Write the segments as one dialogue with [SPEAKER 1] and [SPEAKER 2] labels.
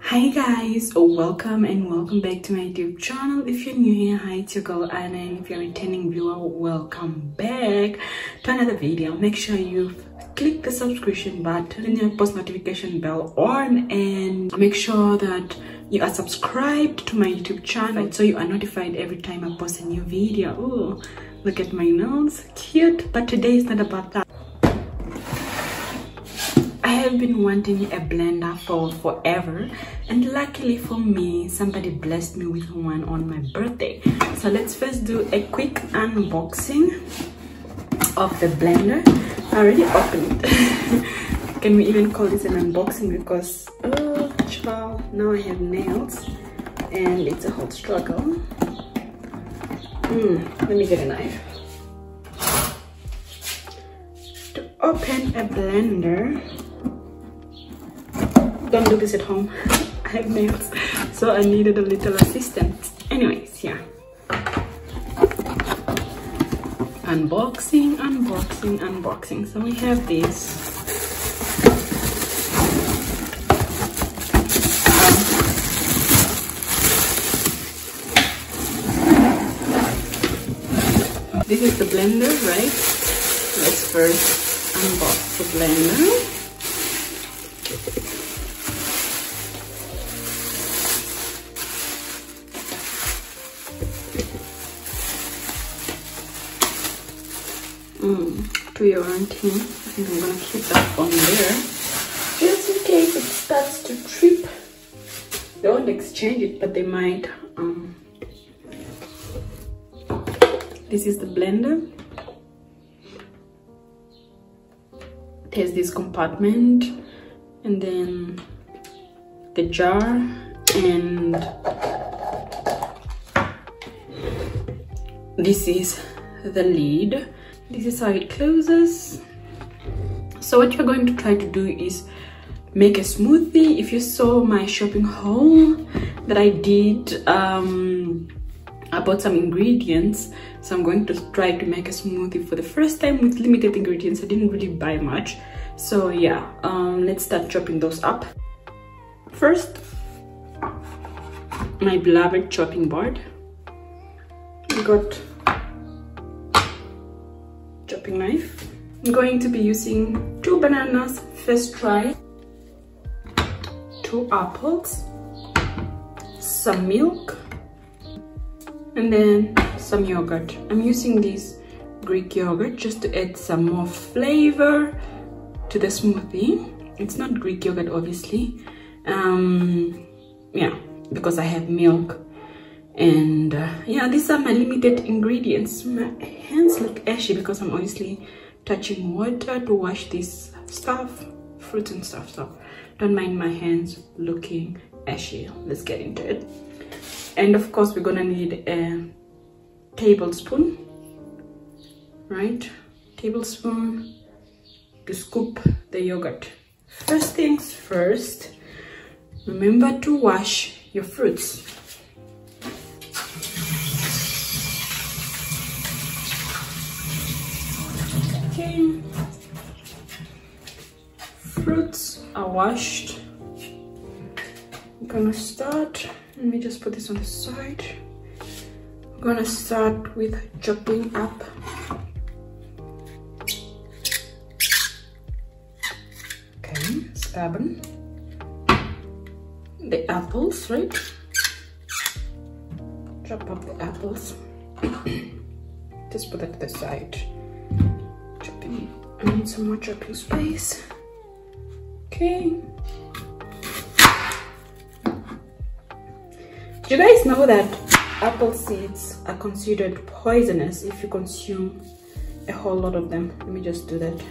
[SPEAKER 1] Hi guys, welcome back to my YouTube channel. If you're new here, hi, it's your girl Anna, and if you're a returning viewer, welcome back to another video. Make sure you click the subscription button and your post notification bell on, and make sure that you are subscribed to my YouTube channel so you are notified every time I post a new video. Oh, look at my nails, cute. But today is not about that. I have been wanting a blender for forever, and luckily for me, somebody blessed me with one on my birthday. So let's first do a quick unboxing of the blender. I already opened it. Can we even call this an unboxing? Because oh child, now I have nails and it's a hot struggle. Let me get a knife. To open a blender, don't do this at home. I have nails, so I needed a little assistance. Anyways, yeah. Unboxing. So we have this. This is the blender, right? Let's first unbox the blender. To your auntie. I think I'm gonna keep that on there just in case it starts to trip. They won't exchange it, but they might. This is the blender. There's this compartment, and then the jar, and this is the lid. This is how it closes. So what you're going to try to do is make a smoothie. If you saw my shopping haul that I did, I bought some ingredients, so I'm going to try to make a smoothie for the first time with limited ingredients. I didn't really buy much, so yeah. Let's start chopping those up. First, my beloved chopping board. I got chopping knife. I'm going to be using 2 bananas first try, 2 apples, some milk, and then some yogurt. I'm using this Greek yogurt just to add some more flavor to the smoothie. It's not Greek yogurt, obviously. Yeah, because I have milk. And yeah, these are my limited ingredients. My hands look ashy because I'm obviously touching water to wash this stuff, fruits and stuff, so don't mind my hands looking ashy. Let's get into it. And of course, we're gonna need a tablespoon, right? Tablespoon to scoop the yogurt. First things first, remember to wash your fruits. Okay, fruits are washed. I'm gonna start, let me just put this on the side. I'm gonna start with chopping up stabbing the apples, right? Chop up the apples. Just put that to the side. I need some more chopping space. Okay. Do you guys know that apple seeds are considered poisonous if you consume a whole lot of them? Let me just do that.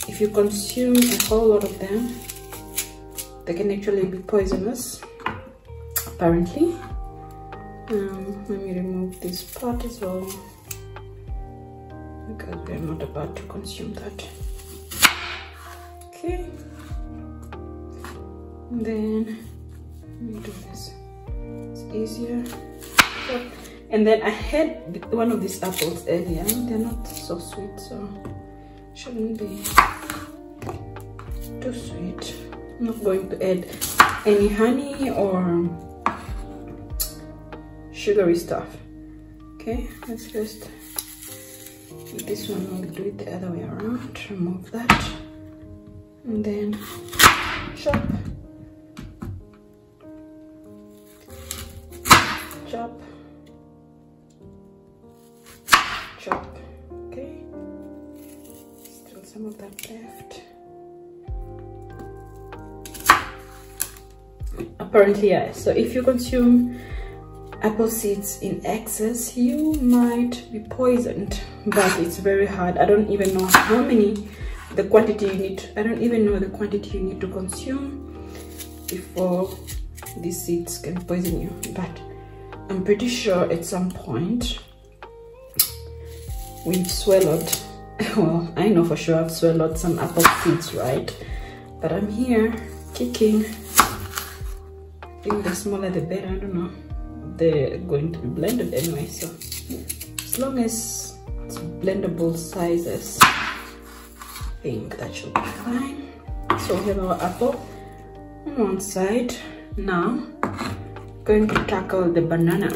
[SPEAKER 1] If you consume a whole lot of them, they can actually be poisonous, apparently. Let me remove this part as well, because we're not about to consume that. Okay, and then let me do this, it's easier. And then I had one of these apples earlier. They're not so sweet, so shouldn't be too sweet. I'm not going to add any honey or sugary stuff. Okay, let's just with this one. We'll do it the other way around. Remove that and then chop, chop, chop. Okay, still some of that left. Apparently, yeah. So if you consume apple seeds in excess, you might be poisoned, but it's very hard. I don't even know how many, the quantity you need. I don't even know the quantity you need to consume before these seeds can poison you, but I'm pretty sure at some point we've swallowed, well, I know for sure I've swallowed some apple seeds, right? But I'm here kicking. I think the smaller the better, I don't know. They're going to be blended anyway, so as long as it's blendable sizes, I think that should be fine. So we have our apple on one side. Now going to tackle the banana.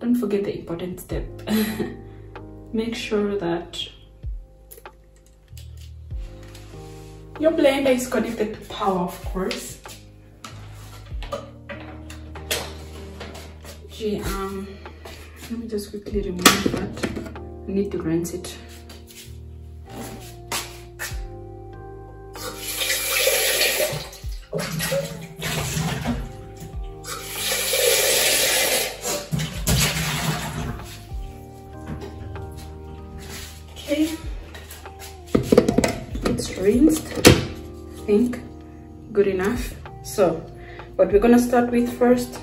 [SPEAKER 1] Don't forget the important step. Make sure that your blender is connected to power, of course. Gee, let me just quickly remove that. I need to rinse it. Okay, it's rinsed. I think good enough. So what we're gonna start with first,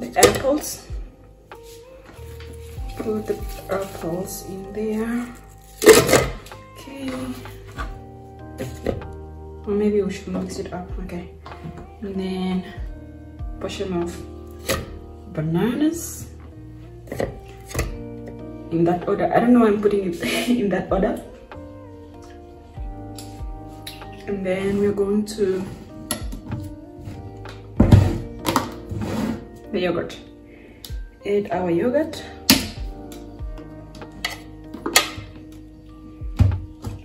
[SPEAKER 1] the apples. Put the apples in there. Okay, or maybe we should mix it up. Okay, and then portion of bananas in that order. I don't know why I'm putting it in that order. And then we're going to the yogurt. Add our yogurt.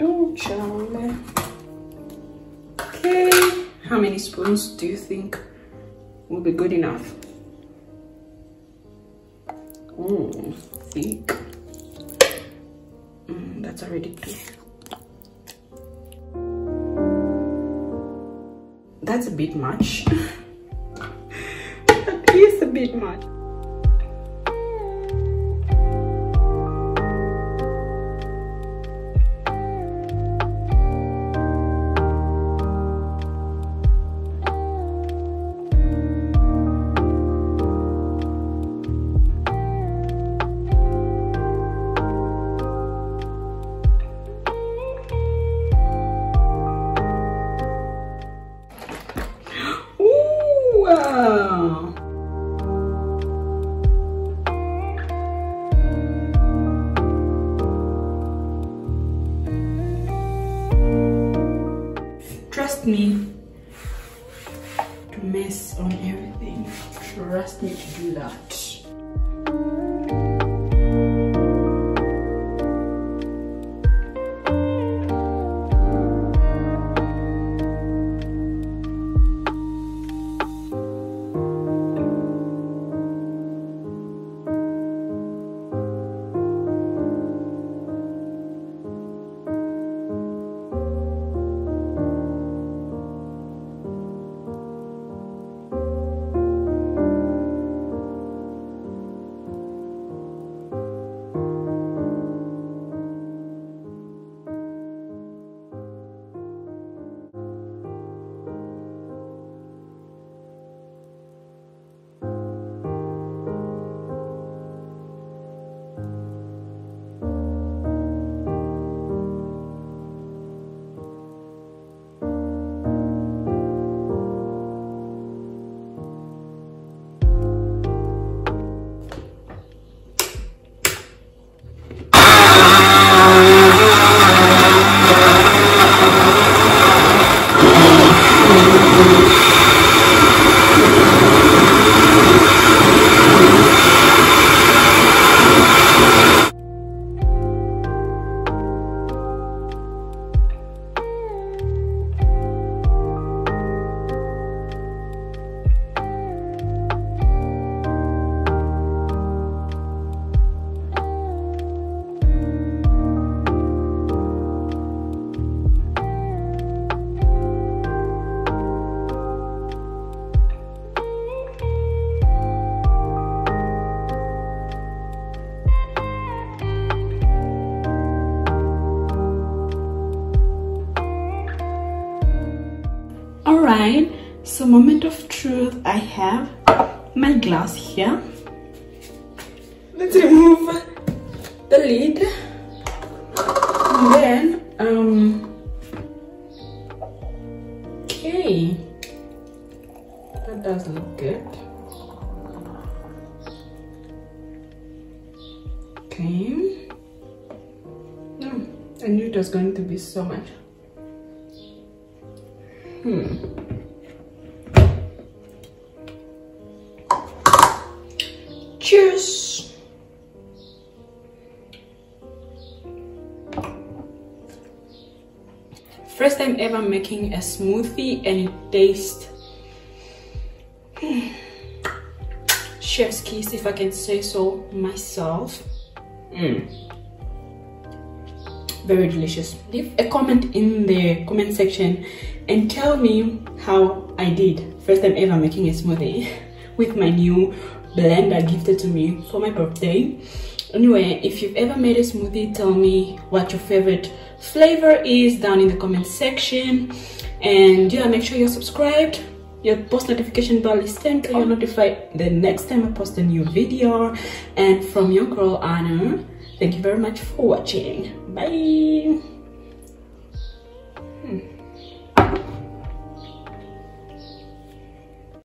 [SPEAKER 1] Oh, Charlie. Okay, how many spoons do you think will be good enough? Oh, thick. That's already clear. That's a bit much. That is a bit much. Wow. Trust me to mess on everything. Trust me to do that. right, so moment of truth, I have my glass here. Let's remove the lid. And then okay, that does look good. Okay. I knew it was going to be so much. Cheers. First time ever making a smoothie, and it tastes chef's kiss, if I can say so myself. Very delicious. Leave a comment in the comment section and tell me how I did. First time ever making a smoothie with my new blender gifted to me for my birthday. Anyway, if you've ever made a smoothie, tell me what your favorite flavor is down in the comment section. And yeah, make sure you're subscribed. Your post notification bell is turned so you're notified the next time I post a new video. And from your girl Anna, thank you very much for watching. Bye.